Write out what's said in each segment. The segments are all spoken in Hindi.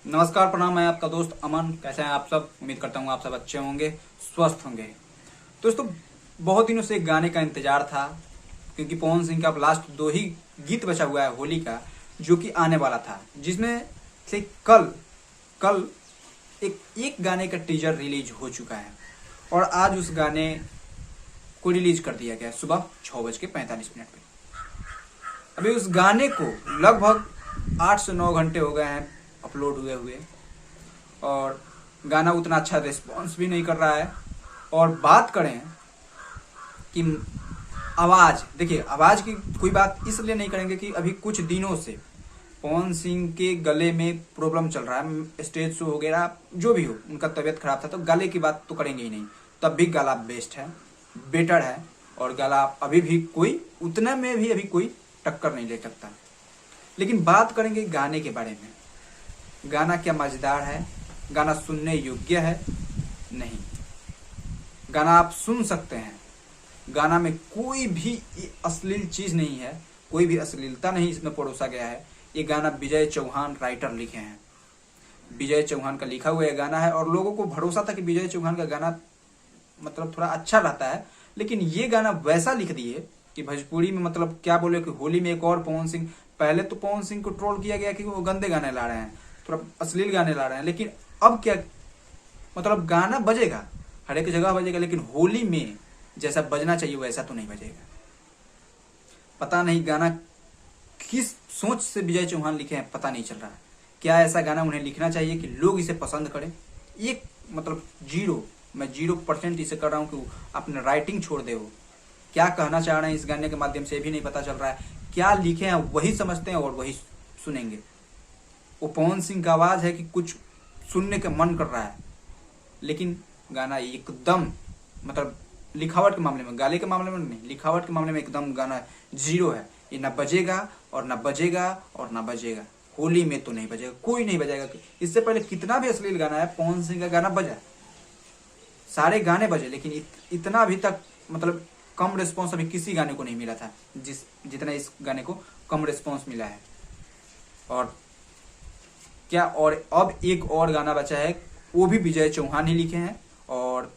नमस्कार, प्रणाम। मैं आपका दोस्त अमन। कैसे हैं आप सब? उम्मीद करता हूँ आप सब अच्छे होंगे, स्वस्थ होंगे। दोस्तों, बहुत दिनों से एक गाने का इंतजार था, क्योंकि पवन सिंह का अब लास्ट 2 ही गीत बचा हुआ है होली का, जो कि आने वाला था, जिसमें से कल कल एक गाने का टीजर रिलीज हो चुका है और आज उस गाने को रिलीज कर दिया गया सुबह 6:45 पे। अभी उस गाने को लगभग 8 से 9 घंटे हो गए हैं अपलोड हुए हुए, और गाना उतना अच्छा रिस्पॉन्स भी नहीं कर रहा है। और बात करें कि आवाज, देखिए आवाज की कोई बात इसलिए नहीं करेंगे कि अभी कुछ दिनों से पवन सिंह के गले में प्रॉब्लम चल रहा है, स्टेज शो वगैरह जो भी हो, उनका तबीयत खराब था, तो गले की बात तो करेंगे ही नहीं। तब भी गला बेस्ट है, बेटर है, और गला अभी भी कोई उतना में भी अभी कोई टक्कर नहीं ले सकता। लेकिन बात करेंगे गाने के बारे में। गाना क्या मजेदार है, गाना सुनने योग्य है? नहीं। गाना आप सुन सकते हैं, गाना में कोई भी अश्लील चीज नहीं है, कोई भी अश्लीलता नहीं इसमें परोसा गया है। ये गाना विजय चौहान राइटर लिखे हैं, विजय चौहान का लिखा हुआ ये गाना है। और लोगों को भरोसा था कि विजय चौहान का गाना मतलब थोड़ा अच्छा रहता है, लेकिन ये गाना वैसा लिख दिए कि भोजपुरी में मतलब क्या बोले कि होली में एक और पवन सिंह। पहले तो पवन सिंह को ट्रोल किया गया कि वो गंदे गाने ला रहे हैं, थोड़ा अश्लील गाने ला रहे हैं, लेकिन अब क्या मतलब गाना बजेगा, हर एक जगह बजेगा, लेकिन होली में जैसा बजना चाहिए वैसा तो नहीं बजेगा। पता नहीं गाना किस सोच से विजय चौहान लिखे हैं, पता नहीं चल रहा है। क्या ऐसा गाना उन्हें लिखना चाहिए कि लोग इसे पसंद करें? एक मतलब मैं 0% इसे कर रहा हूं कि अपने राइटिंग छोड़ दे। वो क्या कहना चाह रहे हैं इस गाने के माध्यम से भी नहीं पता चल रहा है। क्या लिखे हैं वही समझते हैं और वही सुनेंगे। वो पवन सिंह का आवाज है कि कुछ सुनने का मन कर रहा है, लेकिन गाना एकदम मतलब लिखावट के मामले में, गाले के मामले में नहीं, लिखावट के मामले में एकदम गाना 0 है। ये ना बजेगा और ना बजेगा और ना बजेगा। होली में तो नहीं बजेगा, कोई नहीं बजेगा। इससे पहले कितना भी अश्लील गाना है, पवन सिंह का गाना बजा, सारे गाने बजे, लेकिन इतना अभी तक मतलब कम रिस्पॉन्स अभी किसी गाने को नहीं मिला था जितना इस गाने को कम रिस्पॉन्स मिला है। और क्या, और अब एक और गाना बचा है, वो भी विजय चौहान ही लिखे हैं, और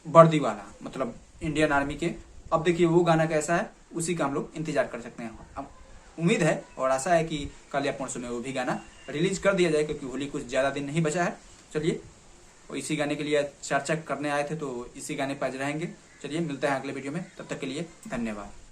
वर्दी वाला मतलब इंडियन आर्मी के। अब देखिए वो गाना कैसा है, उसी का हम लोग इंतजार कर सकते हैं। अब उम्मीद है और आशा है कि कल या परसों में वो भी गाना रिलीज कर दिया जाए, क्योंकि होली कुछ ज्यादा दिन नहीं बचा है। चलिए, और इसी गाने के लिए चर्चा करने आए थे, तो इसी गाने पर आज रहेंगे। चलिए, मिलते हैं अगले वीडियो में, तब तक के लिए धन्यवाद।